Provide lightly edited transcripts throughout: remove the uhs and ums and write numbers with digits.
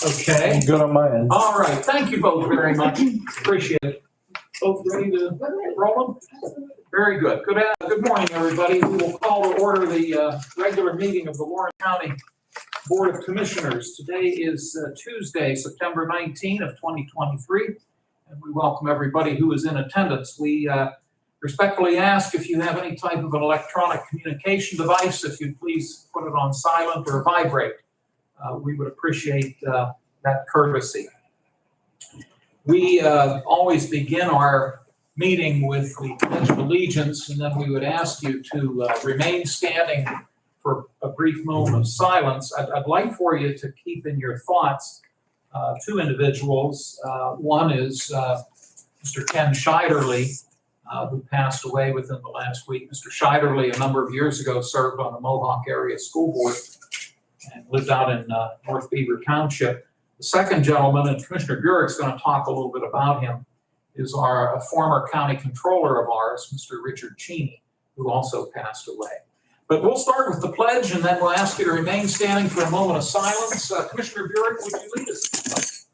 Okay. Good on my end. All right. Thank you both very much. Appreciate it. Both ready to roll? Very good. Good morning, everybody. We will call to order the regular meeting of the Warren County Board of Commissioners. Today is Tuesday, September 19 of 2023, and we welcome everybody who is in attendance. We respectfully ask if you have any type of an electronic communication device, if you'd please put it on silent or vibrate. We would appreciate that courtesy. We always begin our meeting with the Pledge of Allegiance, and then we would ask you to remain standing for a brief moment of silence. I'd like for you to keep in your thoughts two individuals. One is Mr. Ken Scheiderle, who passed away within the last week. Mr. Scheiderle, a number of years ago, served on the Mohawk Area School Board and lived out in North Beaver Township. The second gentleman, and Commissioner Burek's going to talk a little bit about him, is a former county controller of ours, Mr. Richard Cheney, who also passed away. But we'll start with the pledge, and then we'll ask you to remain standing for a moment of silence. Commissioner Burek, would you lead us?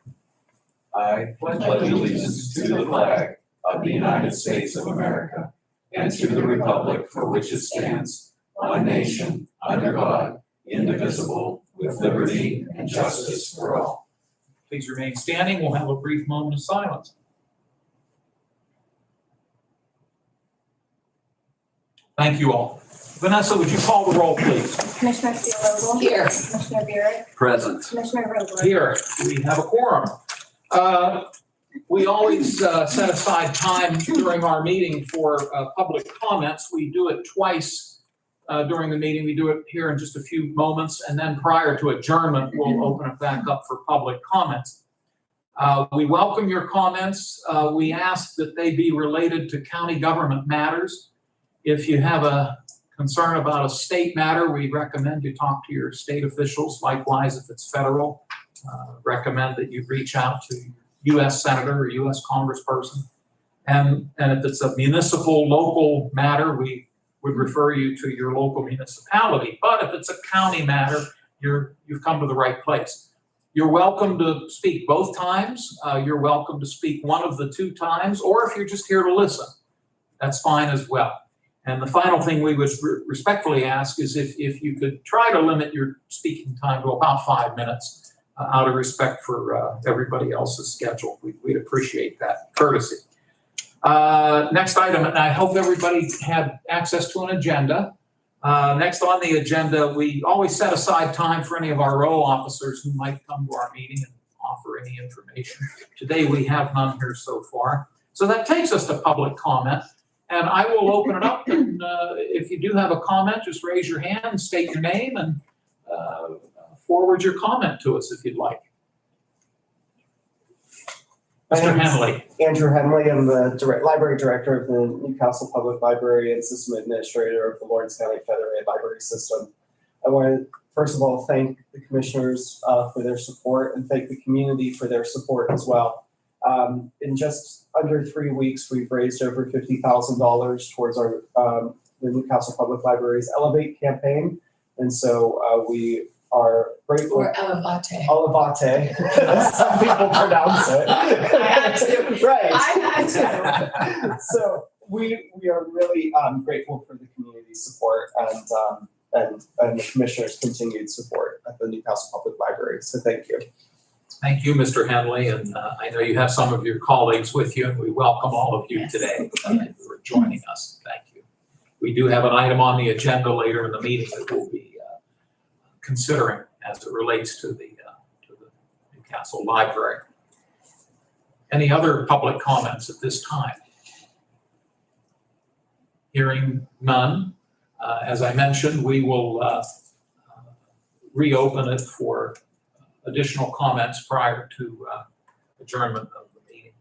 I pledge allegiance to the flag of the United States of America and to the republic for which it stands, one nation, under God, indivisible, with liberty and justice for all. Please remain standing. We'll have a brief moment of silence. Thank you all. Vanessa, would you call the roll, please? Commissioner Steelvogel? Here. Commissioner Burek? Present. Commissioner Vogler? Here, we have a quorum. We always set aside time during our meeting for public comments. We do it twice during the meeting. We do it here in just a few moments, and then prior to adjournment, we'll open it back up for public comments. We welcome your comments. We ask that they be related to county government matters. If you have a concern about a state matter, we recommend you talk to your state officials. Likewise, if it's federal, recommend that you reach out to U.S. Senator or U.S. Congressperson. And if it's a municipal, local matter, we would refer you to your local municipality. But if it's a county matter, you've come to the right place. You're welcome to speak both times. You're welcome to speak one of the two times, or if you're just here to listen, that's fine as well. And the final thing we would respectfully ask is if you could try to limit your speaking time to about 5 minutes out of respect for everybody else's schedule. We'd appreciate that courtesy. Next item, and I hope everybody had access to an agenda. Next on the agenda, we always set aside time for any of our row officers who might come to our meeting and offer any information. Today we have none here so far. So that takes us to public comment. And I will open it up, and if you do have a comment, just raise your hand and state your name and forward your comment to us if you'd like. Mr. Henley. Andrew Henley. I'm the library director of the Newcastle Public Library and system administrator of the Lawrence County Federated Library System. I want to, first of all, thank the commissioners for their support and thank the community for their support as well. In just under 3 weeks, we've raised over $50,000 towards our the Newcastle Public Library's Elevate campaign, and so we are grateful. Or Elevate. Elevate, some people pronounce it. I had to. Right. I had to. So we are really grateful for the community support and the commissioners' continued support at the Newcastle Public Library. So thank you. Thank you, Mr. Henley, and I know you have some of your colleagues with you, and we welcome all of you today for joining us. Thank you. We do have an item on the agenda later in the meeting that we'll be considering as it relates to the Newcastle Library. Any other public comments at this time? Hearing none, as I mentioned, we will reopen it for additional comments prior to adjournment of the meeting.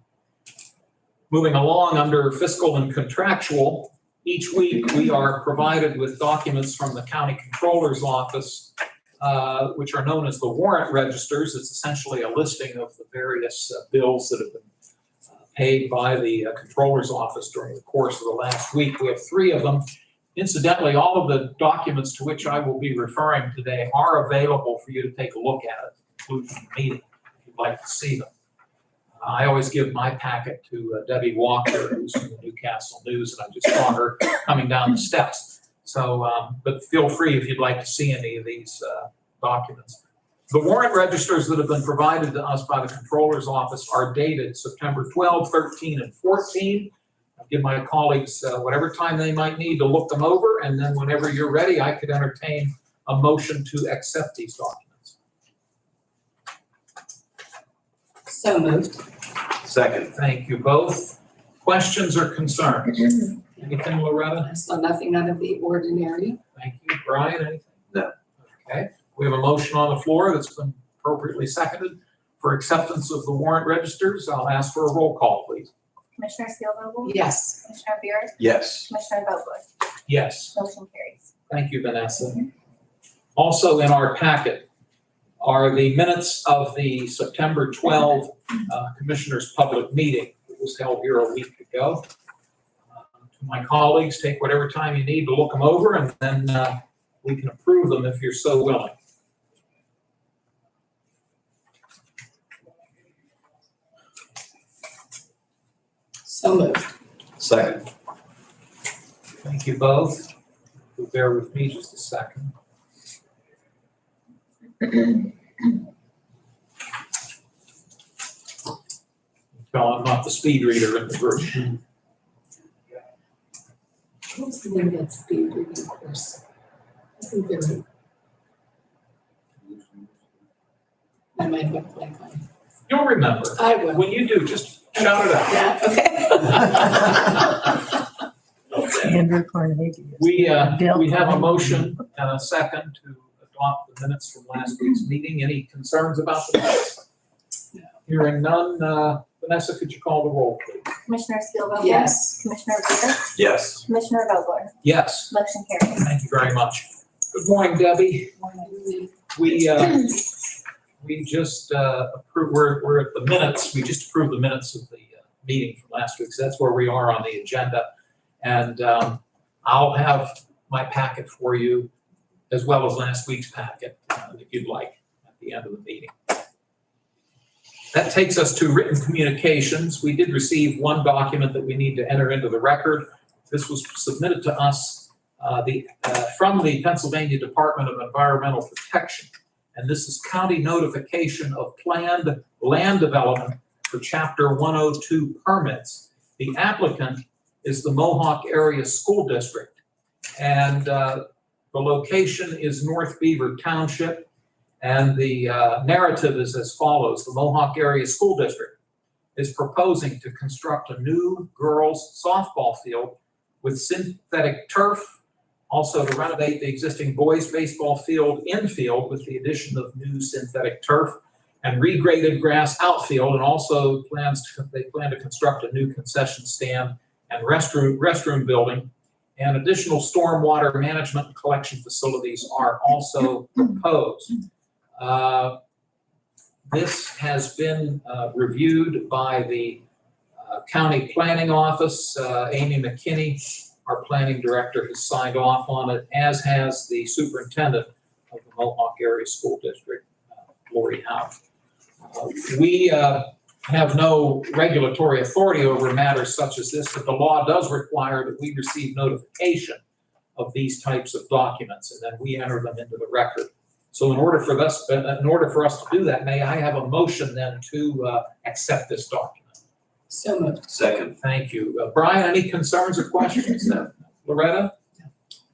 Moving along under fiscal and contractual, each week we are provided with documents from the county controller's office, which are known as the warrant registers. It's essentially a listing of the various bills that have been paid by the controller's office during the course of the last week. We have 3 of them. Incidentally, all of the documents to which I will be referring today are available for you to take a look at the conclusion of the meeting. you'd like to see them. I always give my packet to Debbie Walker, who's from the Newcastle News, and I just saw her coming down the steps. So, but feel free if you'd like to see any of these documents. The warrant registers that have been provided to us by the Controller's Office are dated September 12, 13, and 14. I'll give my colleagues whatever time they might need to look them over, and then whenever you're ready, I could entertain a motion to accept these documents. So moved. Second. Thank you both. Questions or concerns? Anything, Loretta? I saw nothing out of the ordinary. Thank you. Brian, anything? No. Okay, we have a motion on the floor that's been appropriately seconded for acceptance of the warrant registers. I'll ask for a roll call, please. Commissioner Steelvogel? Yes. Commissioner Buick? Yes. Commissioner Vogler? Yes, Motion carries. thank you, Vanessa. Also in our packet are the minutes of the September 12 Commissioners' Public Meeting. It was held here a week ago. To my colleagues, take whatever time you need to look them over, and then we can approve them if you're so willing. So moved. Second. Thank you both. You'll bear with me just a second. Tell I'm not the speed reader in the group. What was the name of that speed reading course? Isn't there? I might have blank on it. You'll remember. I will. When you do, just shout it out. Yeah, okay. Andrew Carnegie. We have a motion and a second to adopt the minutes from last week's meeting. Any concerns about the minutes? No. Hearing none, Vanessa, could you call the roll, please? Commissioner Steelvogel? Yes. Commissioner Buick? Yes. Commissioner Vogler? Yes, Motion carries. thank you very much. Good morning, Debbie. We just approved, we're at the minutes, we just approved the minutes of the meeting from last week, so that's where we are on the agenda. And I'll have my packet for you as well as last week's packet, if you'd like, at the end of the meeting. That takes us to written communications. We did receive one document that we need to enter into the record. This was submitted to us from the Pennsylvania Department of Environmental Protection. And this is county notification of planned land development for Chapter 102 permits. The applicant is the Mohawk Area School District. And the location is North Beaver Township. And the narrative is as follows. The Mohawk Area School District is proposing to construct a new girls' softball field with synthetic turf, also to renovate the existing boys' baseball field infield with the addition of new synthetic turf and regraded grass outfield, and also they plan to construct a new concession stand and restroom building, and additional stormwater management and collection facilities are also proposed. This has been reviewed by the County Planning Office. Amy McKinney, our planning director, has signed off on it, as has the superintendent of the Mohawk Area School District, Lori Howe. We have no regulatory authority over matters such as this, but the law does require that we receive notification of these types of documents, and then we enter them into the record. So in order for us to do that, may I have a motion then to accept this document? So moved. Second. Thank you. Brian, any concerns or questions? Loretta?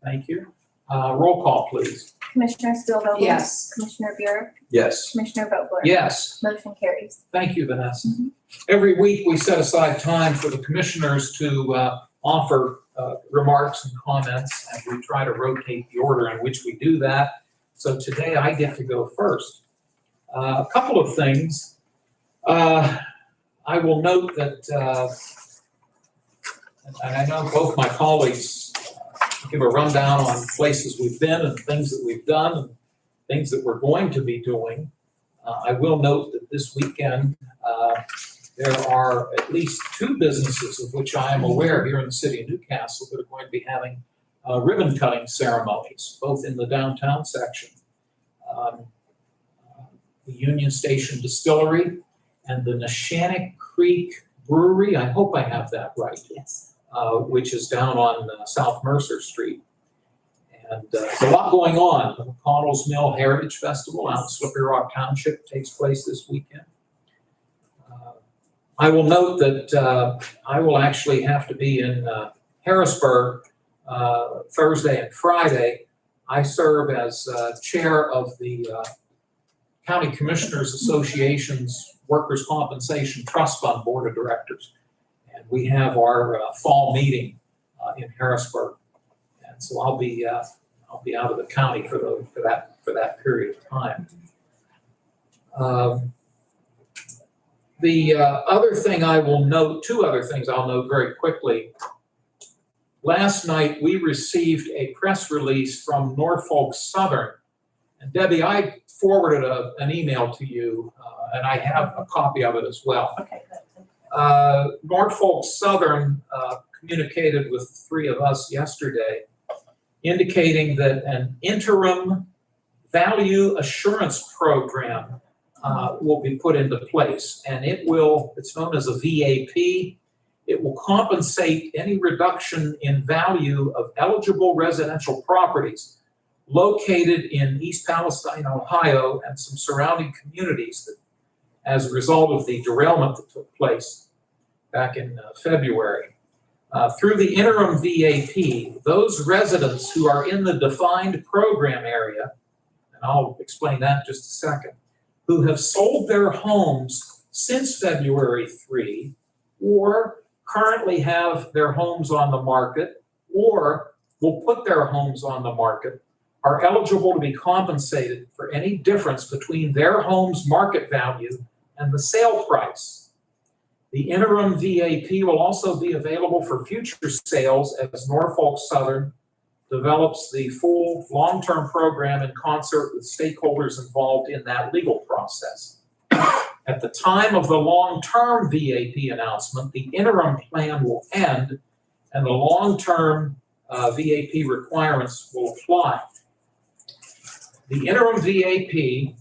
Thank you. Roll call, please. Commissioner Steelvogel? Yes. Commissioner Buick? Yes. Commissioner Vogler? Yes. Motion carries. Thank you, Vanessa. Every week, we set aside time for the commissioners to offer remarks and comments, and we try to rotate the order in which we do that. So today, I get to go first. A couple of things. I will note that, and I know both my colleagues give a rundown on places we've been and things that we've done and things that we're going to be doing. I will note that this weekend, there are at least 2 businesses of which I am aware here in the city of Newcastle that are going to be having ribbon cutting ceremonies, both in the downtown section. the Union Station Distillery, and the Neshannock Creek Brewery. I hope I have that right. Yes. Which is down on South Mercer Street. And there's a lot going on. The McConnell's Mill Heritage Festival out in Slippery Rock Township takes place this weekend. I will note that I will actually have to be in Harrisburg Thursday and Friday. I serve as chair of the County Commissioners Association's Workers' Compensation Trust Fund Board of Directors. And we have our fall meeting in Harrisburg. And so I'll be out of the county for that period of time. The other thing I will note, two other things I'll note very quickly. Last night, we received a press release from Norfolk Southern. And Debbie, I forwarded an email to you, and I have a copy of it as well. Okay, good. Norfolk Southern communicated with the three of us yesterday, indicating that an interim value assurance program will be put into place, and it's known as a VAP. It will compensate any reduction in value of eligible residential properties located in East Palestine, Ohio, and some surrounding communities that, as a result of the derailment that took place back in February. Through the interim VAP, those residents who are in the defined program area, and I'll explain that in just a second, who have sold their homes since February 3, or currently have their homes on the market, or will put their homes on the market, are eligible to be compensated for any difference between their home's market value and the sale price. The interim VAP will also be available for future sales as Norfolk Southern develops the full long-term program in concert with stakeholders involved in that legal process. At the time of the long-term VAP announcement, the interim plan will end and the long-term VAP requirements will apply. The interim VAP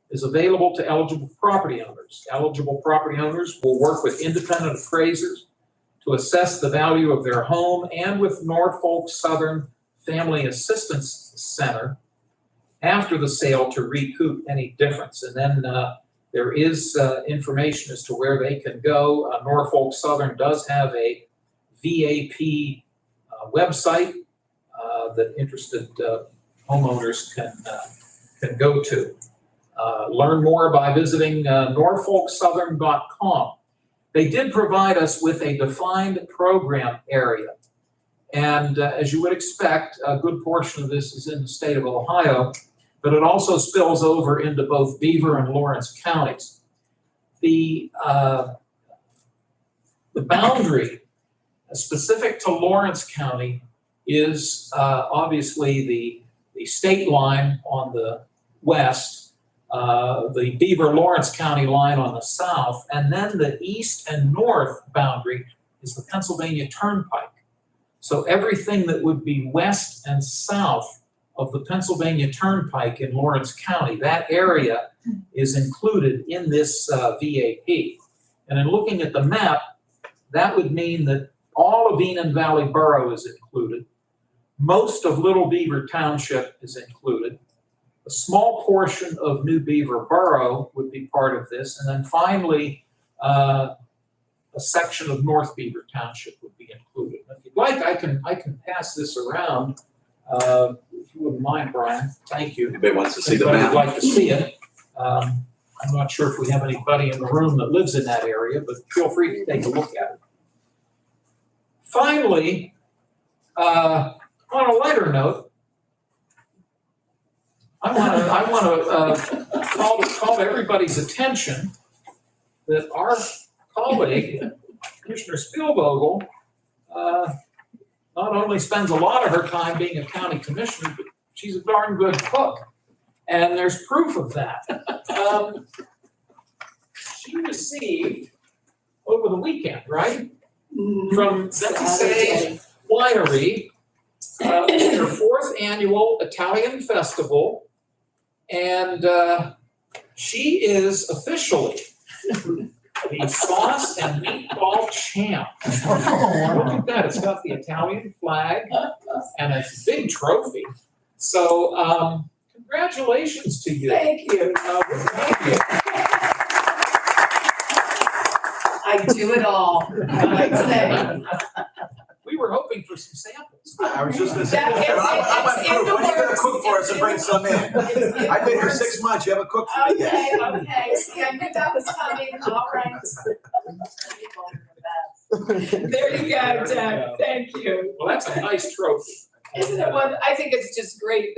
is available to eligible property owners. Eligible property owners will work with independent appraisers to assess the value of their home and with Norfolk Southern Family Assistance Center after the sale to recoup any difference. And then there is information as to where they can go. Norfolk Southern does have a VAP website that interested homeowners can go to. Learn more by visiting norfolksouthern.com. They did provide us with a defined program area. And as you would expect, a good portion of this is in the state of Ohio, but it also spills over into both Beaver and Lawrence counties. The boundary specific to Lawrence County is obviously the state line on the west, the Beaver-Lawrence County line on the south, and then the east and north boundary is the Pennsylvania Turnpike. So everything that would be west and south of the Pennsylvania Turnpike in Lawrence County, that area is included in this VAP. And in looking at the map, that would mean that all of Enon Valley Borough is included. Most of Little Beaver Township is included. A small portion of New Beaver Borough would be part of this. And then finally, a section of North Beaver Township would be included. If you'd like, I can pass this around. If you wouldn't mind, Brian, thank you. Anybody wants to see the Anybody map? would like to see it. I'm not sure if we have anybody in the room that lives in that area, but feel free to take a look at it. Finally, on a lighter note, I want to call to everybody's attention that our colleague, Commissioner Spielvogel, not only spends a lot of her time being a county commissioner, but she's a darn good cook. And there's proof of that. She received over the weekend, right? From Saturday Winery, their 4th annual Italian festival. And She is officially the sauce and meatball champ. Look at that, it's got the Italian flag and a big trophy. So, congratulations to you. Thank you. Thank you. I do it all, I might say. We were hoping for some samples. I was just gonna say, That is- I went it's in through, the when are you gonna works. cook for us and bring some in? It's in I've been the here works. 6 months, you haven't cooked for me yet. Okay, see, I knew that was coming, all right. There you go, Deb, thank you. Well, that's a nice trophy. Isn't it one, I think it's just great,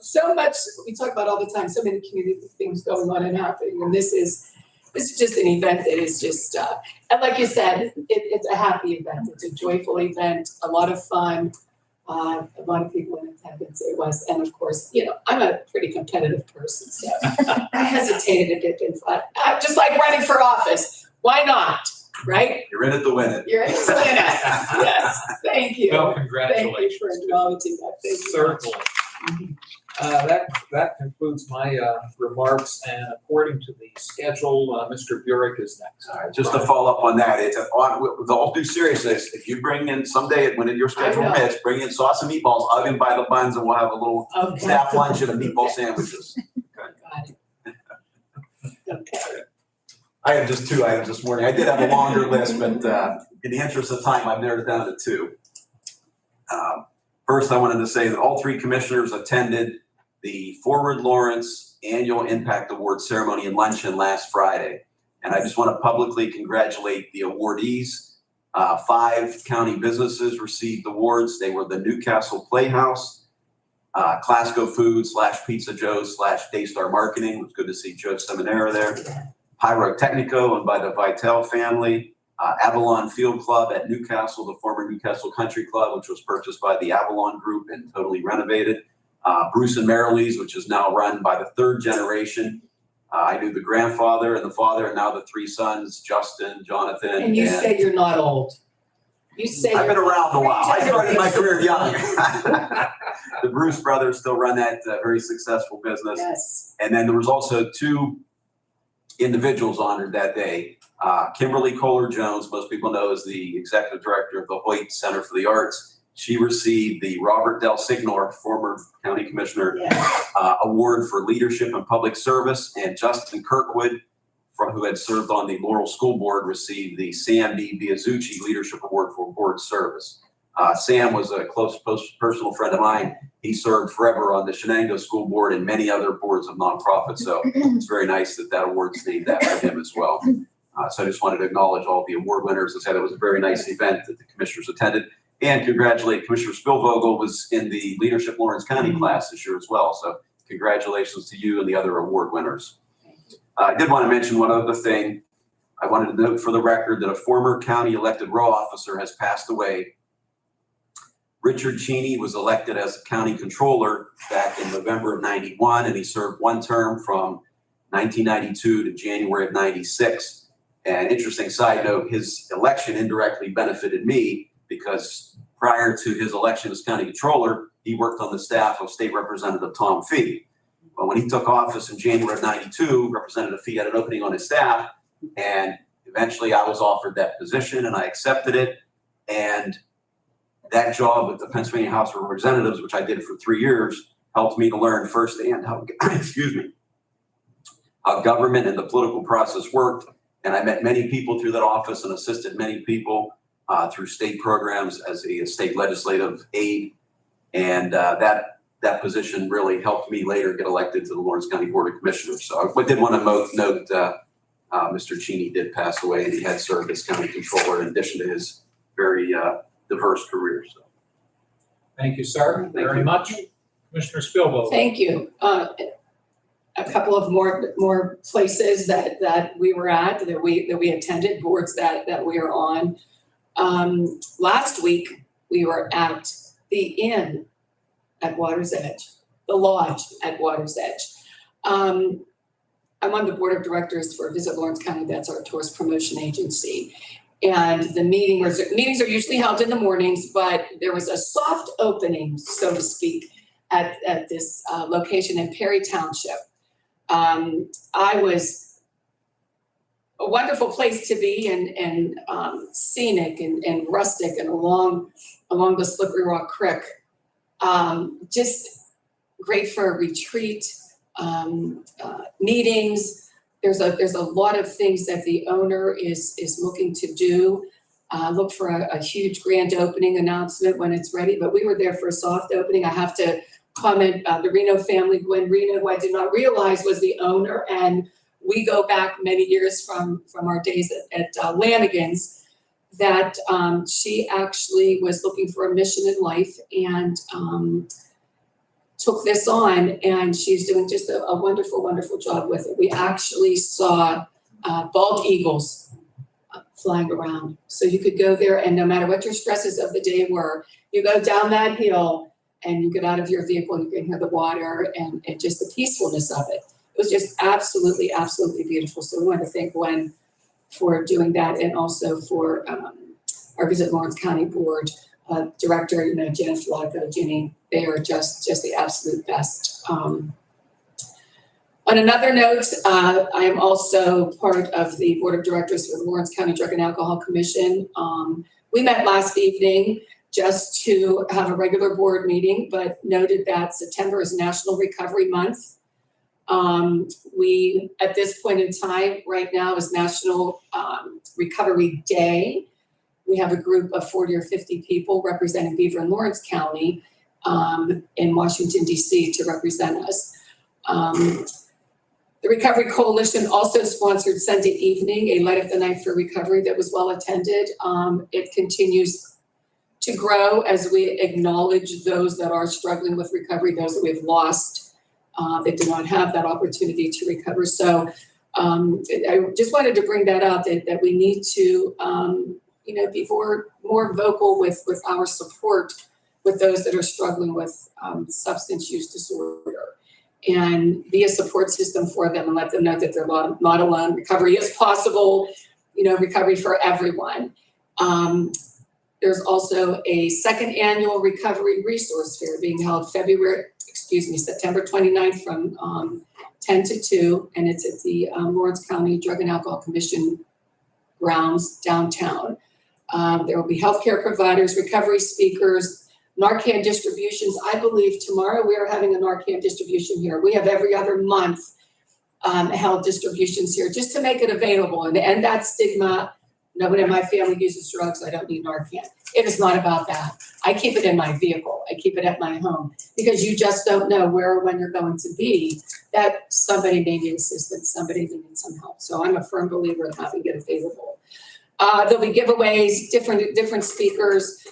so much, we talk about all the time, so many community things going on and happening, and this is just an event that is just, and like you said, it's a happy event, it's a joyful event, a lot of fun, a lot of people in attendance it was, and of course, you know, I'm a pretty competitive person, so I hesitated a bit in front, just like running for office, why not, right? You're in it to win it. You're excellent, yes, thank you. Well, Thank you congratulations. for acknowledging that, thank you. Certainly. That concludes my remarks, and according to the schedule, Mr. Burek is next. All right, just to follow up on that, it's with all due seriousness, if you bring in someday, when your schedule I know. permits, bring in sauce and meatballs, I'll even buy the buns and we'll have a little Okay. staff lunch and a meatball sandwiches. Got it. Okay. I have just 2 items this morning. I did have a longer list, but in the interest of time, I've narrowed it down to 2. First, I wanted to say that all 3 commissioners attended the Forward Lawrence Annual Impact Award Ceremony and Luncheon last Friday. And I just want to publicly congratulate the awardees. 5 county businesses received awards. They were the Newcastle Playhouse, Clasco Foods / Pizza Joe's / Daystar Marketing. It was good to see Joe Seminara there. Pyrotechnico, owned by the Vitale family. Avalon Field Club at Newcastle, the former Newcastle Country Club, which was purchased by the Avalon Group and totally renovated. Bruce and Marilee's, which is now run by the 3rd generation. I knew the grandfather and the father, and now the 3 sons, Justin, Jonathan. And you say you're not old. You say I've been you're around a while. I started my career young. The Bruce brothers still run that very successful business. Yes. And then there was also 2 individuals honored that day. Kimberly Kohler-Jones, most people know as the executive director of the Hoyt Center for the Arts. She received the Robert Del Signor, former county commissioner, Yes. award for leadership and public service. And Justin Kirkwood, who had served on the Laurel School Board, received the Sam B. Biazucci Leadership Award for board service. Sam was a close personal friend of mine. He served forever on the Shenango School Board and many other boards of nonprofits. So it's very nice that award's named after him as well. So I just wanted to acknowledge all the award winners and say that was a very nice event that the commissioners attended. And congratulate Commissioner Spielvogel, was in the Leadership Lawrence County class this year as well. So congratulations to you and the other award winners. I did want to mention one other thing. I wanted to note for the record that a former county elected row officer has passed away. Richard Cheney was elected as county controller back in November of '91, and he served 1 term from 1992 to January of '96. And interesting side note, his election indirectly benefited me because prior to his election as county controller, he worked on the staff of State Representative Tom Fee. Well, when he took office in January of '92, Representative Fee had an opening on his staff, and eventually I was offered that position and I accepted it. And that job with the Pennsylvania House of Representatives, which I did for 3 years, helped me to learn firsthand how, how government and the political process worked. And I met many people through that office and assisted many people through state programs as a state legislative aide. And that position really helped me later get elected to the Lawrence County Board of Commissioners. So I did want to note Mr. Cheney did pass away, and he had served as county controller in addition to his very diverse career. So. Thank you, sir, very much. Commissioner Spielvogel. Thank you. A couple of more places that we were at, that we attended, boards that we are on. Last week, we were at the Inn at Water's Edge, the Lodge at Water's Edge. I'm on the board of directors for Visit Lawrence County. That's our tourist promotion agency. And the meetings are usually held in the mornings, but there was a soft opening, so to speak, at this location in Perry Township. I was a wonderful place to be and scenic and rustic and along the Slippery Rock Creek. Just great for a retreat, meetings. There's a lot of things that the owner is looking to do. Look for a huge grand opening announcement when it's ready, but we were there for a soft opening. I have to comment, the Reno family, Gwen Reno, who I did not realize was the owner, and we go back many years from our days at Lanigan's, that she actually was looking for a mission in life and took this on, and she's doing just a wonderful, wonderful job with it. We actually saw bald eagles flying around. So you could go there, and no matter what your stresses of the day were, you go down that hill and you get out of your vehicle and you can hear the water and just the peacefulness of it. It was just absolutely, absolutely beautiful. So we want to thank Gwen for doing that, and also for our Visit Lawrence County Board Director, Jenna Flacco, Ginny. They are just the absolute best. On another note, I am also part of the Board of Directors for the Lawrence County Drug and Alcohol Commission. We met last evening just to have a regular board meeting, but noted that September is National Recovery Month. We, at this point in time, right now is National Recovery Day. We have a group of 40 or 50 people representing Beaver and Lawrence County in Washington, D.C. to represent us. The Recovery Coalition also sponsored Sunday evening, a Light of the Night for Recovery that was well attended. It continues to grow as we acknowledge those that are struggling with recovery, those that we've lost that do not have that opportunity to recover. So I just wanted to bring that up, that we need to be more vocal with our support with those that are struggling with substance use disorder, and be a support system for them and let them know that they're not alone. Recovery is possible, recovery for everyone. There's also a second annual Recovery Resource Fair being held September 29th from 10 to 2, and it's at the Lawrence County Drug and Alcohol Commission grounds downtown. There will be healthcare providers, recovery speakers, Narcan distributions. I believe tomorrow we are having a Narcan distribution here. We have every other month held distributions here just to make it available and end that stigma. Nobody in my family uses drugs, I don't need Narcan. It is not about that. I keep it in my vehicle. I keep it at my home, because you just don't know where or when you're going to be, that somebody may need assistance, somebody may need some help. So I'm a firm believer in having it available. There'll be giveaways, different speakers,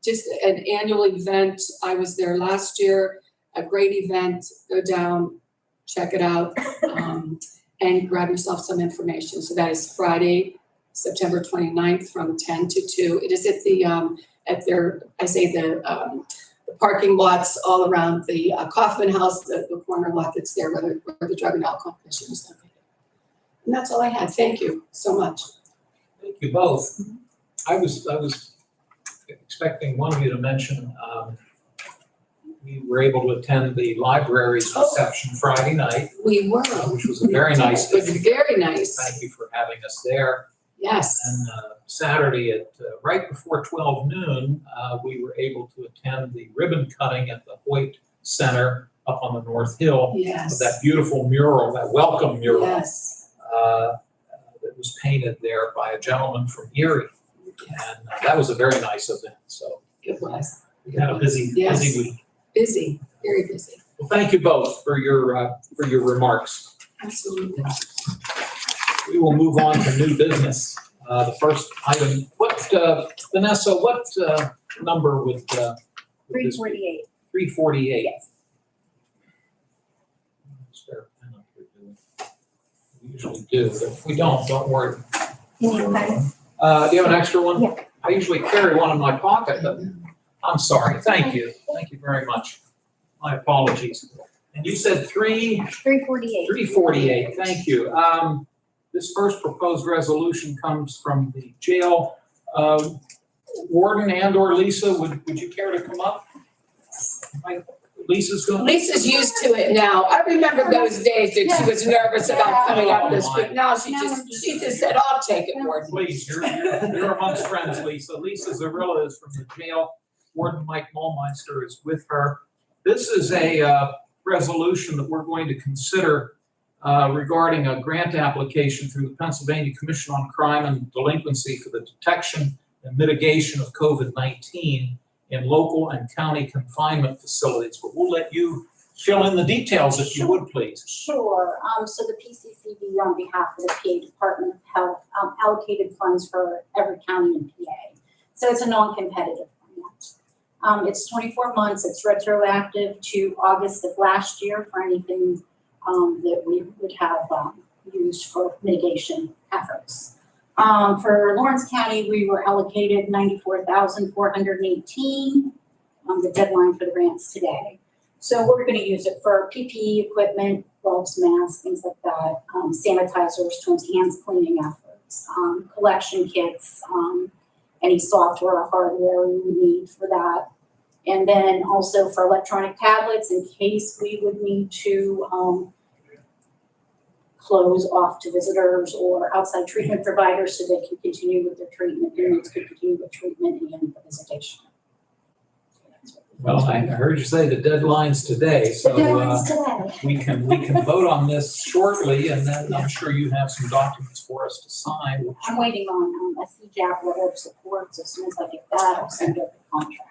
just an annual event. I was there last year, a great event. Go down, check it out, and grab yourself some information. So that is Friday, September 29th from 10 to 2. It is at the parking lots all around the Kaufman House, the corner lot that's there where the Drug and Alcohol Commission is located. And that's all I had. Thank you so much. Thank you both. I was expecting one of you to mention, we were able to attend the library's reception Friday night, We were. which was a very nice. It was very nice. Thank you for having us there. Yes. And Saturday at right before 12 noon, we were able to attend the ribbon cutting at the Hoyt Center up on the North Hill. Of Yes. that beautiful mural, that welcome mural. Yes. That was painted there by a gentleman from Erie. And that was a very nice event. So It was. we had a busy Yes. week. Busy, very busy. Well, thank you both for your remarks. Absolutely. We will move on to new business. The first item, Vanessa, what number would this be? 348. 348. Yes. Spare pen up here, do we? We usually do, but if we don't worry. You need a pen? Do you have an extra one? Yeah. I usually carry one in my pocket, but I'm sorry. Thank you. Thank you very much. My apologies. And you said 348. 348. Thank you. This first proposed resolution comes from the jail. Warden and/or Lisa, would you care to come up? Lisa's going? Lisa's used to it now. I remember those days that she was nervous about coming up this week. Now she just said, I'll take it, Warden. Please, you're amongst friends, Lisa. Lisa Zarilla is from the jail. Warden Mike Mullmeister is with her. This is a resolution that we're going to consider regarding a grant application through the Pennsylvania Commission on Crime and Delinquency for the detection and mitigation of COVID-19 in local and county confinement facilities. But we'll let you fill in the details if you would, please. Sure. So the PCCD, on behalf of the PA Department of Health, allocated funds for every county in PA. So it's a non-competitive grant. It's 24 months. It's retroactive to August of last year for anything that we would have used for mitigation efforts. For Lawrence County, we were allocated $94,418. The deadline for the grants today. So we're going to use it for PPE equipment, gloves, masks, things like that, sanitizers to enhance cleaning efforts, collection kits, any software or hardware we would need for that. And then also for electronic tablets in case we would need to close off to visitors or outside treatment providers so they can continue with their treatment, inmates could continue with treatment and the visitation. Well, I heard you say the deadline's today, The so deadline's today. we can vote on this shortly, and then I'm sure you have some documents for us to sign. Which, I'm waiting on a CJAP letter of support, so as soon as I get that, I'll send out the contract.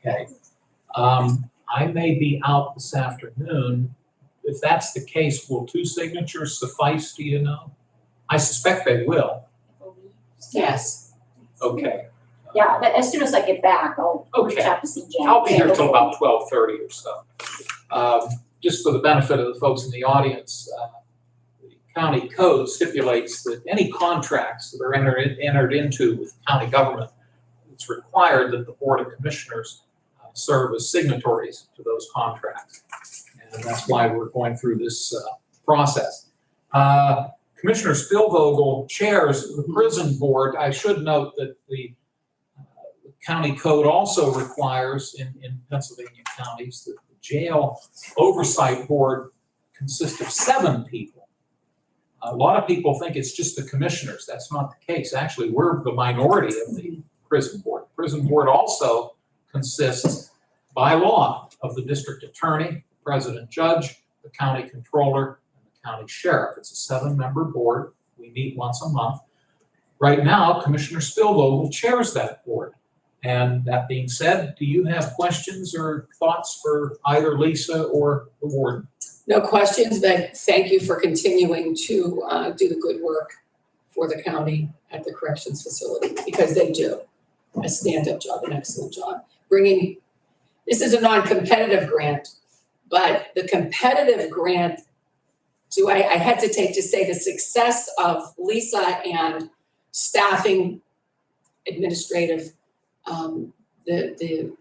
okay. I may be out this afternoon. If that's the case, will 2 signatures suffice, do you know? I suspect they will. Yes. Okay. Yeah, but as soon as I get back, I'll reach Okay. out to CJAP. I'll be here till about 12:30 or so. Just for the benefit of the folks in the audience, the county code stipulates that any contracts that are entered into with county government, it's required that the Board of Commissioners serve as signatories to those contracts. And that's why we're going through this process. Commissioner Spielvogel chairs the prison board. I should note that the county code also requires in Pennsylvania counties that the jail oversight board consists of 7 people. A lot of people think it's just the commissioners. That's not the case. Actually, we're the minority of the prison board. The prison board also consists by law of the district attorney, president judge, the county controller, and the county sheriff. It's a 7-member board. We meet once a month. Right now, Commissioner Spielvogel chairs that board. And that being said, do you have questions or thoughts for either Lisa or the warden? No questions, but thank you for continuing to do the good work for the county at the corrections facility, because they do a stand-up job, an excellent job. This is a non-competitive grant, but the competitive grant, I hesitate to say the success of Lisa and staffing, administrative, the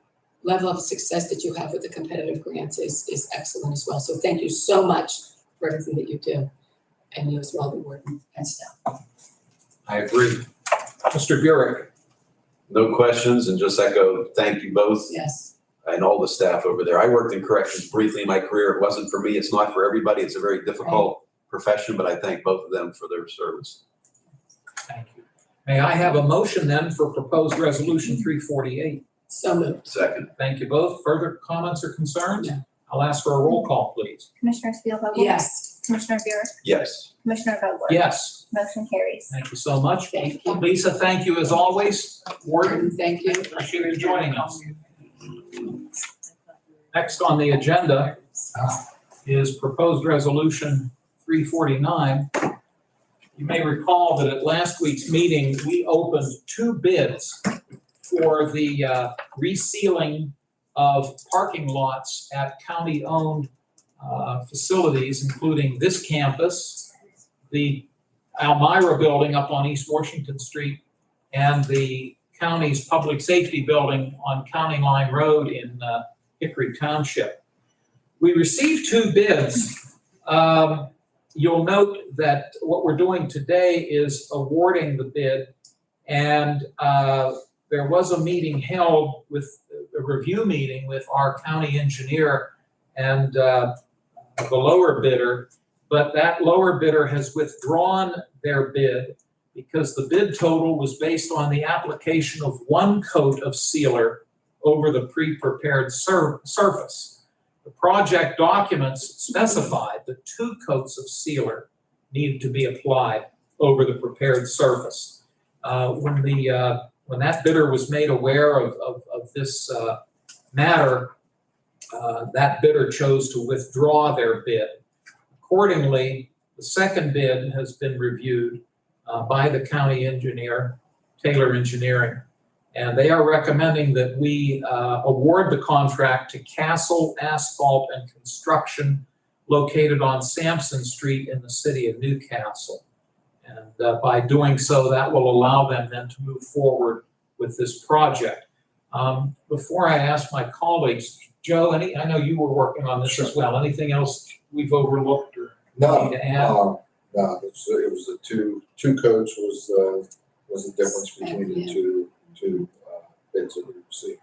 level of success that you have with the competitive grants is excellent as well. So thank you so much for everything that you do, and you as well, the warden and staff. I agree. Mr. Burek. No questions, and just echo, thank you both Yes. and all the staff over there. I worked in corrections briefly in my career. It wasn't for me. It's not for everybody. It's a very difficult profession, but I thank both of them for their service. Thank you. May I have a motion then for proposed resolution 348? So moved. Second. Thank you both. Further comments or concerns? No. I'll ask for a roll call, please. Commissioner Spielvogel? Yes. Commissioner Buick? Yes. Commissioner Vogler? Yes, Motion carries. thank you so much. Thank you. Lisa, thank you as always. Warden, Thank you. appreciate you joining us. Next on the agenda is proposed resolution 349. You may recall that at last week's meeting, we opened 2 bids for the resealing of parking lots at county-owned facilities, including this campus, the Elmira building up on East Washington Street, and the county's public safety building on County Line Road in Hickory Township. We received 2 bids. You'll note that what we're doing today is awarding the bid, and there was a meeting held with a review meeting with our county engineer and the lower bidder, but that lower bidder has withdrawn their bid because the bid total was based on the application of one coat of sealer over the pre-prepared surface. The project documents specified that 2 coats of sealer needed to be applied over the prepared surface. When that bidder was made aware of this matter, that bidder chose to withdraw their bid. Accordingly, the second bid has been reviewed by the county engineer, Taylor Engineering, and they are recommending that we award the contract to Castle Asphalt and Construction located on Sampson Street in the city of Newcastle. And by doing so, that will allow them then to move forward with this project. Before I ask my colleagues, Joe, I know you were working on this as well. Anything else we've overlooked or No, need to add? no, it was the two coats was the difference between the two bids that we received.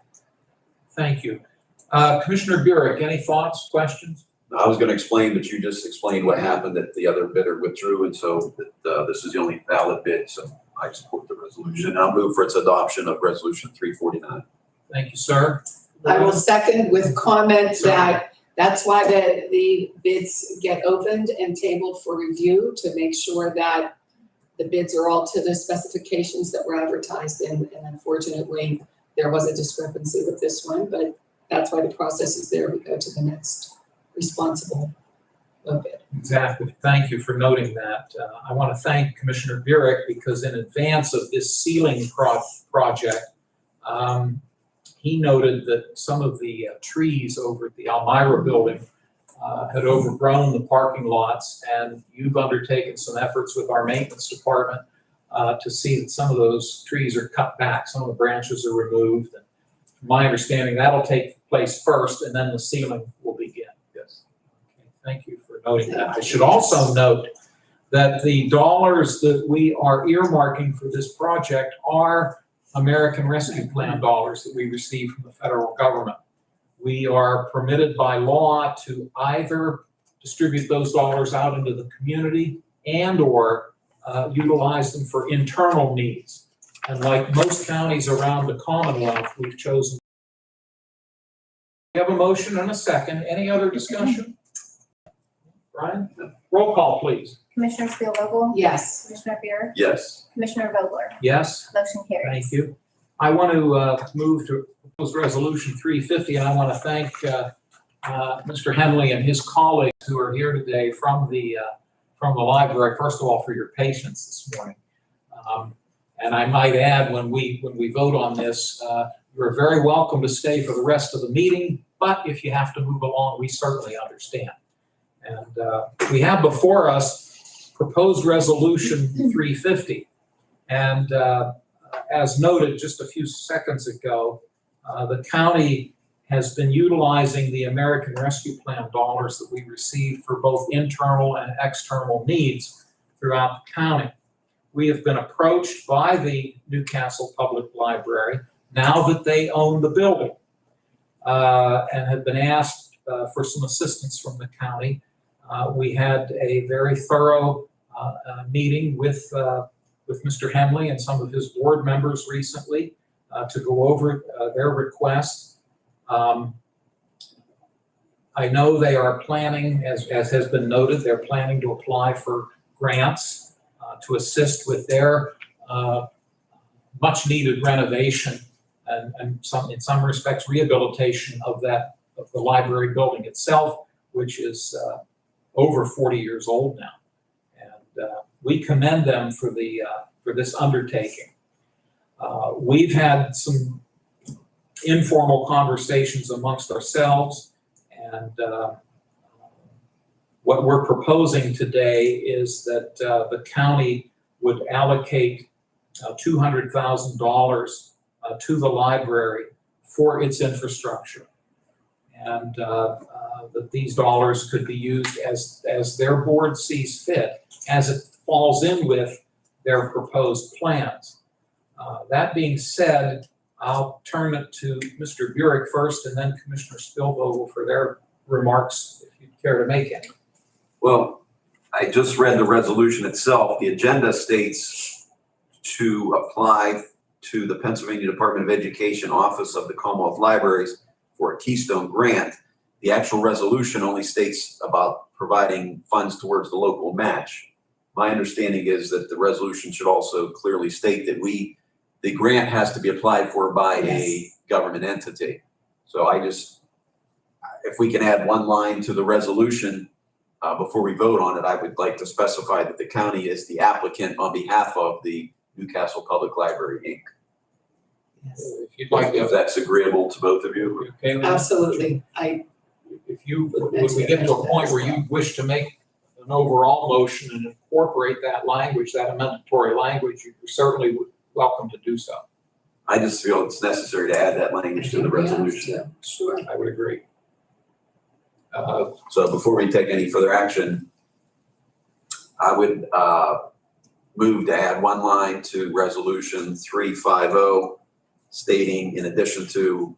Thank you. Commissioner Burek, any thoughts, questions? I was gonna explain that you just explained what happened, that the other bidder withdrew, and so that this is the only valid bid, so I support the resolution. I'll move for its adoption of resolution 349. Thank you, sir. I will second with comment that that's why the bids get opened and tabled for review, to make sure that the bids are all to the specifications that were advertised in. And unfortunately, there was a discrepancy with this one, but that's why the process is there. We go to the next responsible bid. Exactly. Thank you for noting that. I want to thank Commissioner Burek because in advance of this sealing project, he noted that some of the trees over at the Elmira building had overgrown the parking lots, and you've undertaken some efforts with our maintenance department to see that some of those trees are cut back, some of the branches are removed. And from my understanding, that'll take place first, and then the sealing will begin. Yes. Okay, thank you for noting that. I should also note that the dollars that we are earmarking for this project are American Rescue Plan dollars that we receive from the federal government. We are permitted by law to either distribute those dollars out into the community and/or utilize them for internal needs. And like most counties around the Commonwealth, we've chosen. We have a motion and a second. Any other discussion? Brian? Roll call, please. Commissioner Spielvogel? Yes. Commissioner Buick? Yes. Commissioner Vogler? Yes? Motion carries. Thank you. I want to move to proposed resolution 350, and I want to thank Mr. Henley and his colleagues who are here today from the library. First of all, for your patience this morning. And I might add, when we vote on this, you're very welcome to stay for the rest of the meeting. But if you have to move along, we certainly understand. And we have before us proposed resolution 350, and as noted just a few seconds ago, the county has been utilizing the American Rescue Plan dollars that we receive for both internal and external needs throughout the county. We have been approached by the Newcastle Public Library, now that they own the building, and have been asked for some assistance from the county. We had a very thorough meeting with Mr. Henley and some of his board members recently to go over their request. I know they are planning, as has been noted, they're planning to apply for grants to assist with their much needed renovation and in some respects rehabilitation of the library building itself, which is over 40 years old now. And we commend them for this undertaking. We've had some informal conversations amongst ourselves, and what we're proposing today is that the county would allocate $200,000 to the library for its infrastructure, and that these dollars could be used as their board sees fit, as it falls in with their proposed plans. That being said, I'll turn it to Mr. Burek first, and then Commissioner Spielvogel for their remarks if you'd care to make any. Well, I just read the resolution itself. The agenda states to apply to the Pennsylvania Department of Education Office of the Commonwealth Libraries for a Keystone grant. The actual resolution only states about providing funds towards the local match. My understanding is that the resolution should also clearly state that the grant has to be applied for by a government entity. So if we can add one line to the resolution before we vote on it, I would like to specify that the county is the applicant on behalf of the Newcastle Public Library, Inc. If you'd like If to, that's agreeable to both of you. okay, with that? Absolutely. If you, when we get to a point where you wish to make an overall motion and incorporate that language, that amendatory language, you're certainly welcome to do so. I just feel it's necessary to add that language to the resolution. Sure. I would agree. So before we take any further action, I would move to add one line to resolution 350 stating, in addition to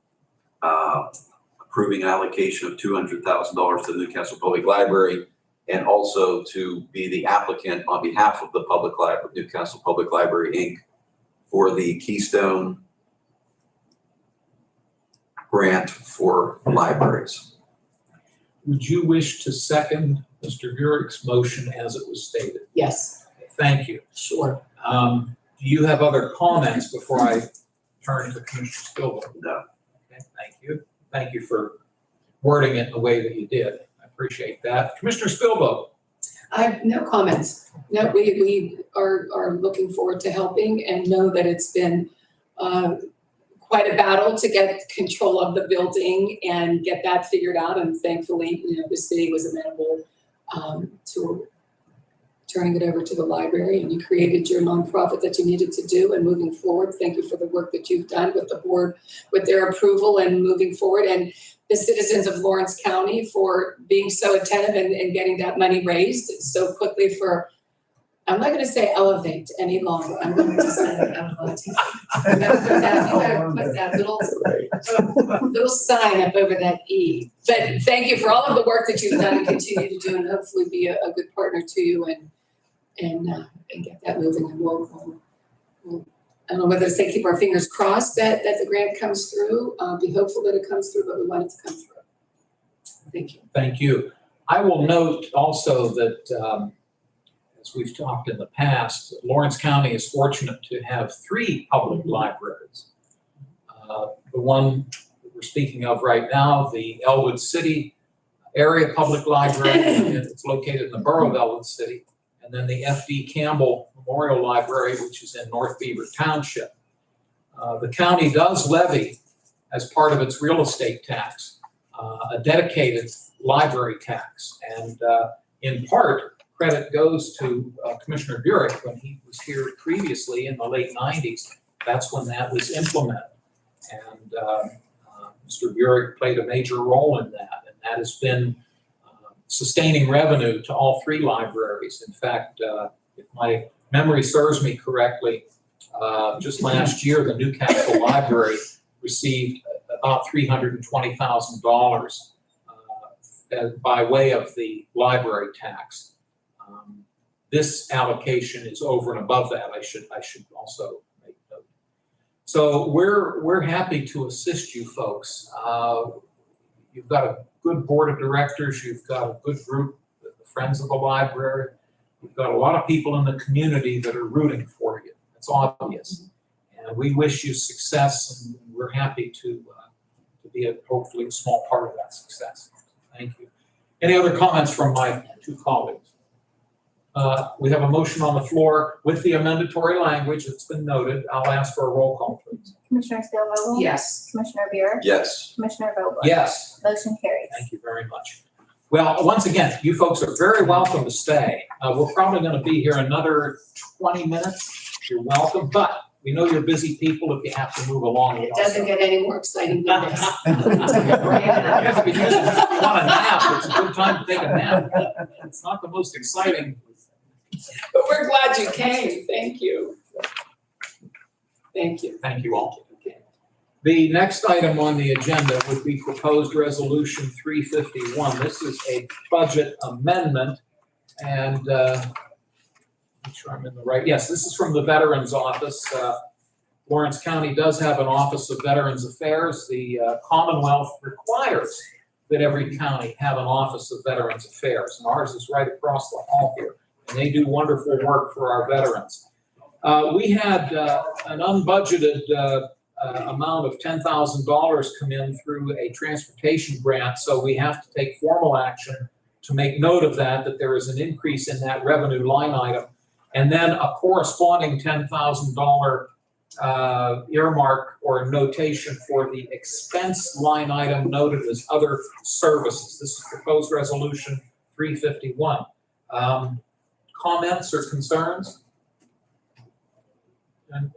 approving an allocation of $200,000 to the Newcastle Public Library, and also to be the applicant on behalf of the Public Library, Newcastle Public Library, Inc. for the Keystone grant for libraries. Would you wish to second Mr. Burek's motion as it was stated? Yes, Thank you. sure. Do you have other comments before I turn to Commissioner Spielvogel? No. Okay, thank you. Thank you for wording it in the way that you did. I appreciate that. Commissioner Spielvogel? I have no comments. No, we are looking forward to helping and know that it's been quite a battle to get control of the building and get that figured out. And thankfully, the city was amenable to turning it over to the library, and you created your nonprofit that you needed to do. And moving forward, thank you for the work that you've done with the board, with their approval and moving forward, and the citizens of Lawrence County for being so attentive and getting that money raised so quickly for, I'm not going to say elevate any longer. I'm going to say elevate. You better put that little sign up over that E. But thank you for all of the work that you've done and continue to do, and hopefully be a good partner to you and get that moving. And we'll I don't know whether to say keep our fingers crossed that the grant comes through. Be hopeful that it comes through, but we want it to come through. Thank you. Thank you. I will note also that, as we've talked in the past, Lawrence County is fortunate to have 3 public libraries. The one that we're speaking of right now, the Elwood City Area Public Library, it's located in the borough of Elwood City, and then the F.D. Campbell Memorial Library, which is in North Beaver Township. The county does levy, as part of its real estate tax, a dedicated library tax. And in part, credit goes to Commissioner Burek when he was here previously in the late 90s. That's when that was implemented. And Mr. Burek played a major role in that. And that has been sustaining revenue to all 3 libraries. In fact, if my memory serves me correctly, just last year, the Newcastle Library received about $320,000 by way of the library tax. This allocation is over and above that. I should also make note. So we're happy to assist you folks. You've got a good board of directors. You've got a good group, the Friends of the Library. You've got a lot of people in the community that are rooting for you. It's obvious. And we wish you success, and we're happy to be hopefully a small part of that success. Thank you. Any other comments from my 2 colleagues? We have a motion on the floor with the amendatory language that's been noted. I'll ask for a roll call, please. Commissioner Spielvogel? Yes. Commissioner Buick? Yes. Commissioner Vogler? Yes. Motion carries. Thank you very much. Well, once again, you folks are very welcome to stay. We're probably going to be here another 20 minutes. You're welcome, but we know you're busy people if you have to move along. It doesn't get any more exciting than this. Yes, because if you want a nap, it's a good time to take a nap. It's not the most exciting. But we're glad you came. Thank you. Thank you. Thank you all. The next item on the agenda would be proposed resolution 351. This is a budget amendment and, make sure I'm in the right, yes, this is from the Veterans Office. Lawrence County does have an Office of Veterans Affairs. The Commonwealth requires that every county have an Office of Veterans Affairs, and ours is right across the hall here, and they do wonderful work for our veterans. We had an unbudgeted amount of $10,000 come in through a transportation grant, so we have to take formal action to make note of that there is an increase in that revenue line item. And then a corresponding $10,000 earmark or notation for the expense line item noted as other services. This is proposed resolution 351. Comments or concerns?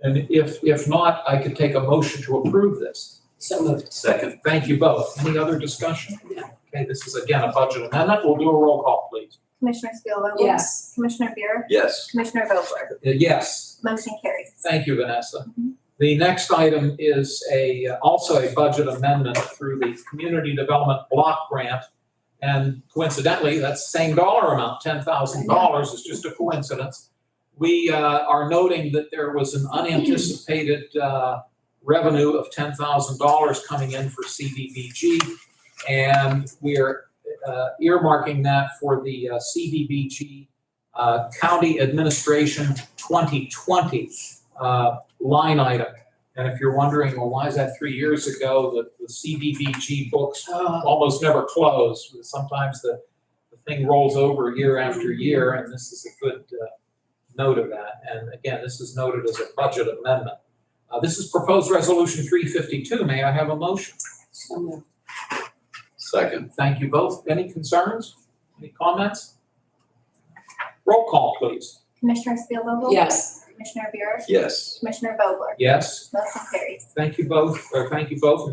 And if not, I could take a motion to approve this. So moved. Second. Thank you both. Any other discussion? No. Okay, this is again a budget amendment. We'll do a roll call, please. Commissioner Spielvogel? Yes. Commissioner Buick? Yes. Commissioner Vogler? Yes. Motion carries. Thank you, Vanessa. The next item is also a budget amendment through the Community Development Block Grant. And coincidentally, that's the same dollar amount, $10,000. It's just a coincidence. We are noting that there was an unanticipated revenue of $10,000 coming in for CDBG. And we are earmarking that for the CDBG County Administration 2020 line item. And if you're wondering, well, why is that 3 years ago? The CDBG books almost never close. Sometimes the thing rolls over year after year, and this is a good note of that. And again, this is noted as a budget amendment. This is proposed resolution 352. May I have a motion? So moved. Second. Thank you both. Any concerns? Any comments? Roll call, please. Commissioner Spielvogel? Yes. Commissioner Buick? Yes. Commissioner Vogler? Yes. Motion carries. Thank you both, and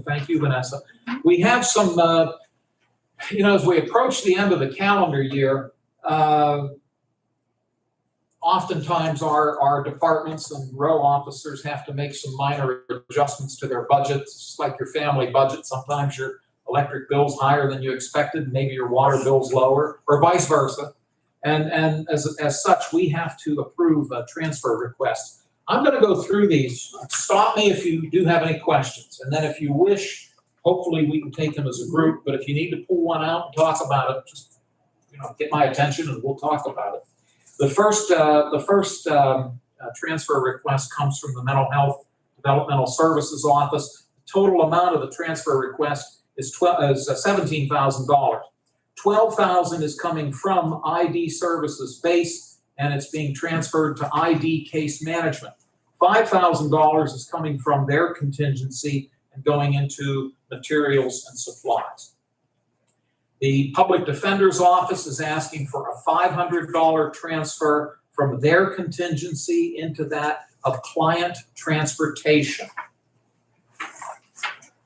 thank you, Vanessa. We have some, as we approach the end of the calendar year, oftentimes our departments and row officers have to make some minor adjustments to their budgets, just like your family budget. Sometimes your electric bill's higher than you expected, maybe your water bill's lower, or vice versa. And as such, we have to approve transfer requests. I'm going to go through these. Stop me if you do have any questions. And then if you wish, hopefully we can take them as a group. But if you need to pull one out and talk about it, just get my attention and we'll talk about it. The first transfer request comes from the Mental Health Developmental Services Office. The total amount of the transfer request is $17,000. $12,000 is coming from ID Services Base, and it's being transferred to ID Case Management. $5,000 is coming from their contingency and going into materials and supplies. The Public Defender's Office is asking for a $500 transfer from their contingency into that of client transportation.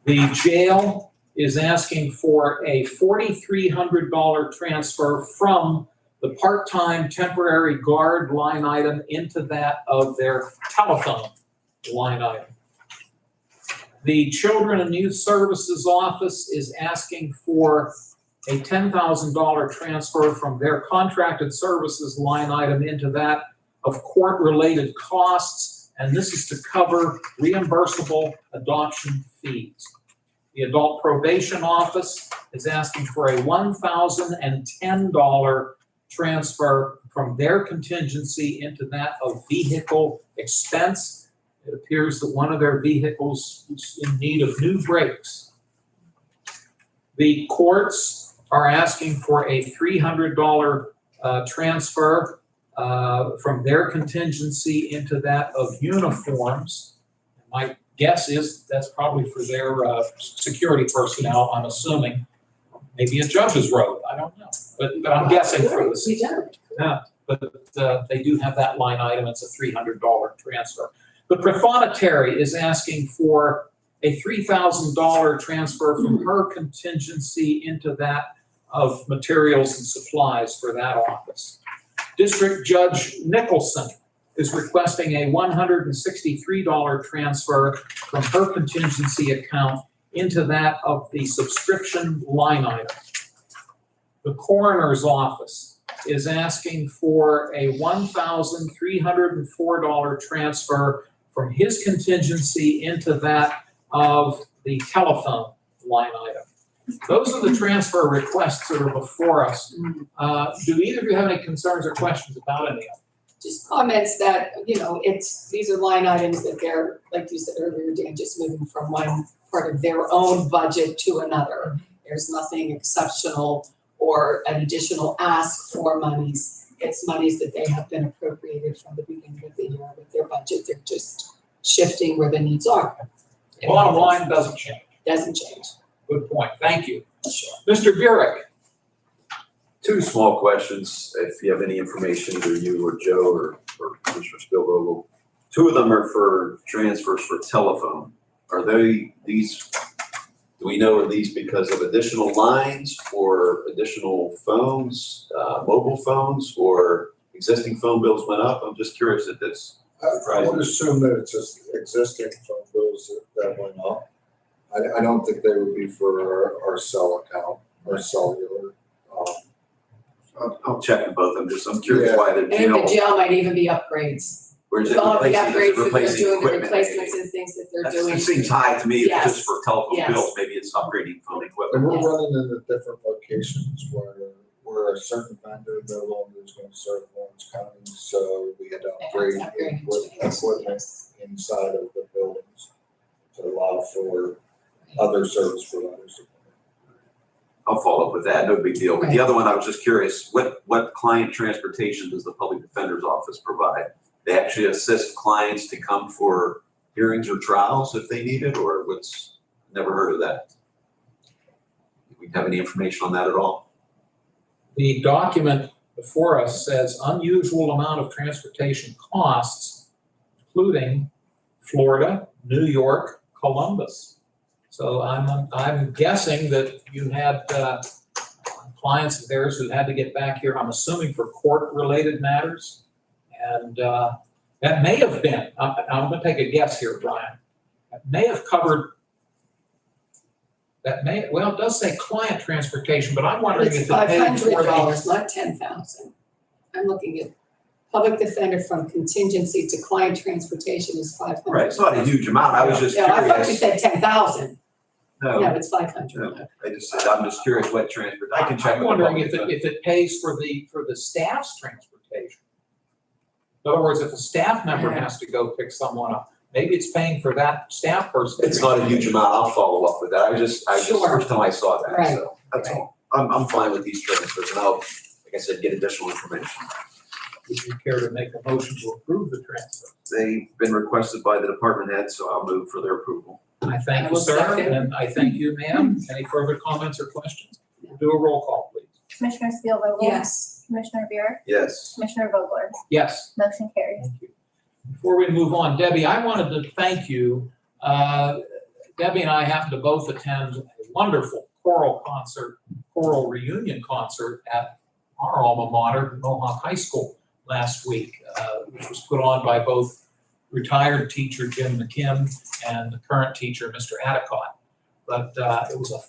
The jail is asking for a $4,300 transfer from the part-time temporary guard line item into that of their telephone line item. The Children and Youth Services Office is asking for a $10,000 transfer from their contracted services line item into that of court-related costs, and this is to cover reimbursable adoption fees. The Adult Probation Office is asking for a $1,010 transfer from their contingency into that of vehicle expense. It appears that one of their vehicles is in need of new brakes. The courts are asking for a $300 transfer from their contingency into that of uniforms. My guess is that's probably for their security personnel, I'm assuming. Maybe a judge's robe, I don't know. But I'm guessing for this. We don't. Yeah, but they do have that line item. It's a $300 transfer. The Profanitary is asking for a $3,000 transfer from her contingency into that of materials and supplies for that office. District Judge Nicholson is requesting a $163 transfer from her contingency account into that of the subscription line item. The coroner's office is asking for a $1,304 transfer from his contingency into that of the telephone line item. Those are the transfer requests that are before us. Do either of you have any concerns or questions about any of them? Just comments that, these are line items that they're, like you said earlier, Dan, just moving from one part of their own budget to another. There's nothing exceptional or an additional ask for monies. It's monies that they have been appropriated from the beginning of the year with their budget. They're just shifting where the needs are. Bottom line doesn't change. Doesn't change. Good point. Thank you. Sure. Mr. Burek. Two small questions, if you have any information, either you or Joe or Commissioner Spielvogel. Two of them are for transfers for telephone. Are these, do we know, are these because of additional lines or additional phones, mobile phones, or existing phone bills went up? I'm just curious if that's I would assume that it's just existing phone bills that went up. I don't think they would be for our cell account, our cellular. I'll check in both. I'm curious why they're And in the jail might even be upgrades. Or is it With all of the replacing, upgrades that they're replacing doing, the equipment? replacements and things that they're doing. It seems high to me, Yes. just for telephone Yes. bills, maybe it's upgrading phone And equipment. we're Yes. running into different locations where a certain vendor no longer is going to serve Lawrence County, so we had to upgrade equipment inside of the buildings to allow for other service providers. I'll follow up with that, no big deal. But the other one, I was just curious, what client transportation does the public defender's office provide? They actually assist clients to come for hearings or trials if they need it, or never heard of that? Do we have any information on that at all? The document before us says unusual amount of transportation costs, including Florida, New York, Columbus. So I'm guessing that you had clients of theirs who had to get back here, I'm assuming for court-related matters. And that may have been, I'm gonna take a guess here, Brian. That may have covered, it does say client transportation, but I'm wondering It's if it paid for the. $500, not 10,000. I'm looking at public defender from contingency to client transportation is 500. Right, it's not a huge amount, I was just No, I thought you curious. said 10,000. No, No, it's 500. no, I'm just curious what I can check. I'm with the wondering public if defender. it pays for the staff's transportation. In other words, if a staff member has to go pick someone up, maybe it's paying for that staff person. It's not a huge amount, I'll follow up with that, I just, Sure. first time I saw that, Right. so, that's all. I'm fine with these transfers, and I'll, like I said, get additional information. Would you care to make a motion to approve the transfer? They've been requested by the department head, so I'll move for their approval. I thank I you, will sir, second. and I thank you, ma'am. Any further comments or questions? Do a roll call, please. Commissioner Spielvogel? Yes. Commissioner Buick? Yes. Commissioner Vogler? Yes. Motion carries. Thank you. Before we move on, Debbie, I wanted to thank you. Debbie and I happened to both attend a wonderful choral reunion concert at our alma mater, Mohawk High School, last week, which was put on by both retired teacher Jim McKim and the current teacher, Mr. Adicott. But it was a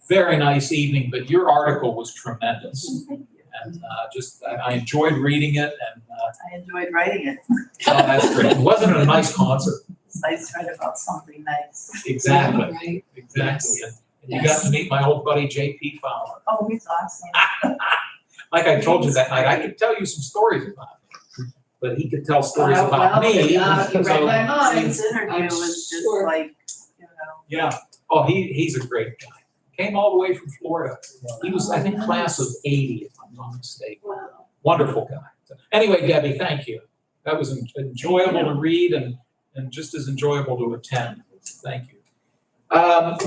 very nice evening, but your article was tremendous. And I enjoyed reading it, and I enjoyed writing it. that's great. Wasn't it a nice concert? It's nice to write about something nice. Exactly, Right. exactly. And you got to meet my old buddy JP Fowler. Oh, he's awesome. Like I told you that night, I could tell you some stories about him, but he could tell stories about me. You read So- my mind. His interview I'm was just sure. like, Yeah. Oh, he's a great guy. Came all the way from Florida. He was, I think, class of 80, if I'm not mistaken. Wow. Wonderful guy. So anyway, Debbie, thank you. That was enjoyable to read and just as enjoyable to attend. Thank you.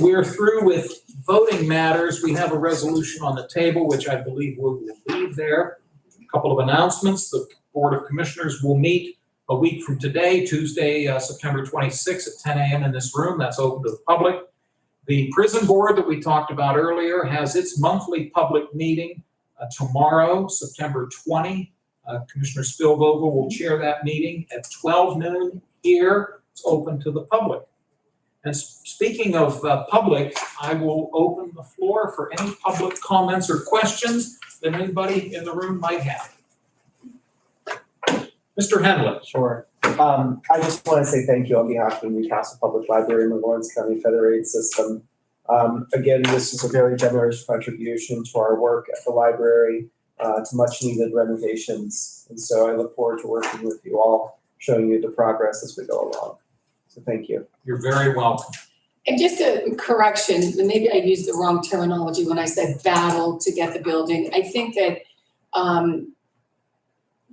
We're through with voting matters. We have a resolution on the table, which I believe we'll leave there. A couple of announcements. The Board of Commissioners will meet a week from today, Tuesday, September 26th at 10 a.m. in this room. That's open to the public. The prison board that we talked about earlier has its monthly public meeting tomorrow, September 20, Commissioner Spielvogel will chair that meeting at 12 noon here. It's open to the public. And speaking of public, I will open the floor for any public comments or questions that anybody in the room might have. Mr. Henley. Sure. I just want to say thank you on behalf of the Newcastle Public Library and the Lawrence County Federated System. Again, this is a very generous contribution to our work at the library, to much needed renovations. And so I look forward to working with you all, showing you the progress as we go along. So thank you. You're very welcome. And just a correction, maybe I used the wrong terminology when I said battle to get the building. I think that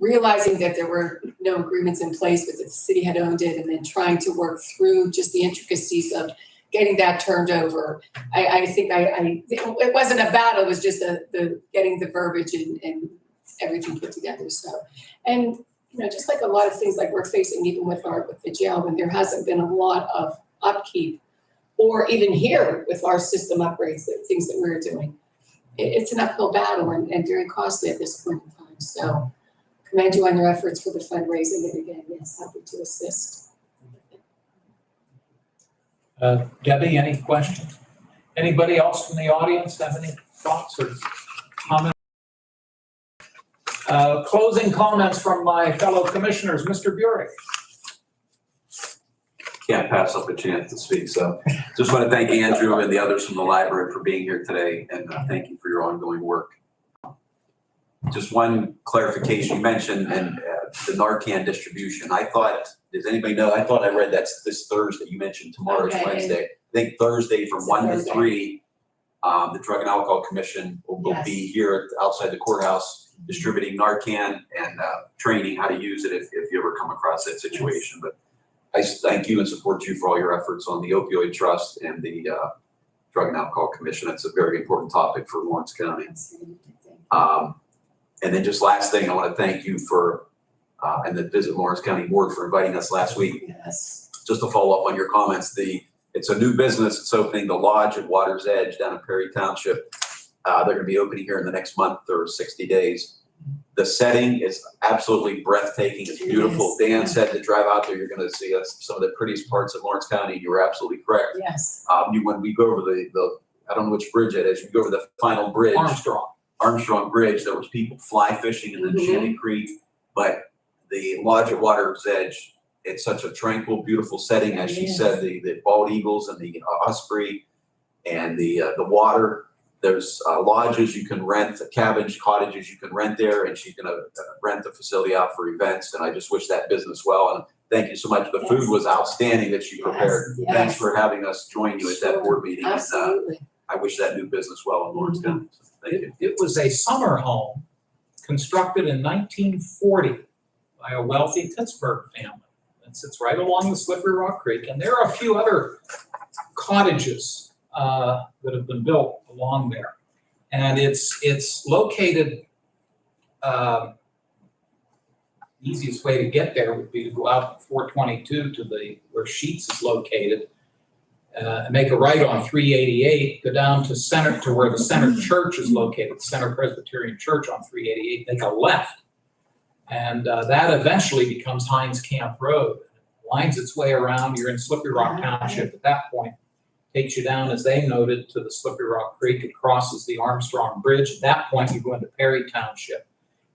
realizing that there were no agreements in place, but that the city had owned it, and then trying to work through just the intricacies of getting that turned over. I think it wasn't a battle, it was just the getting the verbiage and everything put together. So, and just like a lot of things like we're facing even with the jail, when there hasn't been a lot of upkeep, or even here with our system upgrades, the things that we're doing, it's an uphill battle and very costly at this point in time. So commend you on your efforts for the fundraising, and again, yes, happy to assist. Debbie, any questions? Anybody else from the audience have any thoughts or comments? Closing comments from my fellow commissioners, Mr. Burek. Can't pass up a chance to speak, so just want to thank Andrew and the others from the library for being here today, and thank you for your ongoing work. Just one clarification, you mentioned and the Narcan distribution. I thought, does anybody know, I thought I read that's this Thursday. You mentioned tomorrow's Okay. Wednesday. I think Thursday from It's a 1 to Thursday. 3, the Drug and Alcohol Commission will Yes. be here outside the courthouse distributing Narcan and training how to use it if you ever come across that situation. But I thank you and support you for all your efforts on the opioid trust and the Drug and Alcohol Commission. That's a very important topic for Lawrence County. And then just last thing, I want to thank you for, and the Visit Lawrence County Board for inviting us last week. Yes. Just to follow up on your comments, it's a new business. It's opening, the Lodge at Water's Edge down in Perry Township. They're going to be opening here in the next month or 60 days. The setting is absolutely breathtaking. It's beautiful. It is, Dan yeah. said to drive out there, you're going to see some of the prettiest parts of Lawrence County. You were absolutely correct. Yes. When we go over the I don't know which bridge it is, you go over the final bridge. Armstrong Bridge, there was people fly fishing in the Mhm. Shanty Creek, but the Lodge at Water's Edge, it's such a tranquil, beautiful setting, as she It is. said, the bald eagles and the osprey and the water. There's lodges you can rent, cabins, cottages you can rent there, and she's gonna rent the facility out for events, and I just wish that business well, and thank you so much. The food Yes. was outstanding that she prepared. Yes. Thanks for having us join you at that Sure. board meeting, and Absolutely. I wish that new business well in Lawrence County. So, thank you. It was a summer home constructed in 1940 by a wealthy Pittsburgh family. It sits right along the Slippery Rock Creek, and there are a few other cottages that have been built along there. And it's located, easiest way to get there would be to go out 422 to where Sheets is located, and make a right on 388, go down to where the Center Church is located, Center Presbyterian Church on 388, make a left. And that eventually becomes Hines Camp Road. Winds its way around, you're in Slippery Rock Township at that point. Takes you down, as they noted, to the Slippery Rock Creek. It crosses the Armstrong Bridge. At that point, you go into Perry Township.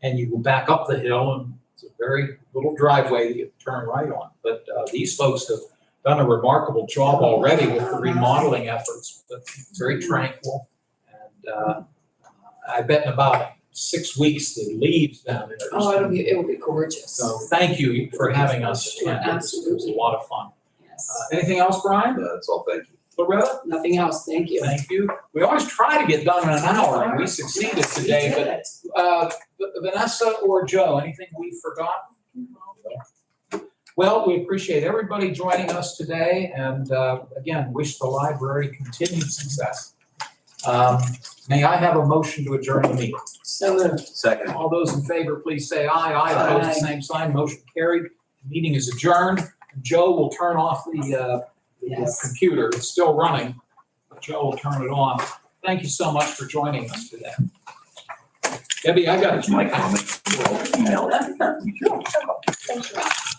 And you go back up the hill, and it's a very little driveway that you turn right on. But these folks have done a remarkable job already with the remodeling efforts. But it's very tranquil. And I bet in about 6 weeks, the leaves down there. Oh, it will be gorgeous. So thank you for having us. Sure, It was a lot of fun. Yes. Anything else, Brian? That's all, thank you. Loretta? Nothing else. Thank you. Thank you. We always try to get done in an hour, and we succeeded today, but Vanessa or Joe, anything we've forgotten? Well, we appreciate everybody joining us today, and again, wish the library continued success. May I have a motion to adjourn the meeting? So moved. Second. All those in favor, please say aye. Aye. Opposed, the same sign. Motion carried. Meeting is adjourned. Joe will turn off the Yes. computer. It's still running, but Joe will turn it on. Thank you so much for joining us today. Debbie, I got That's my comment. Email. Thank you.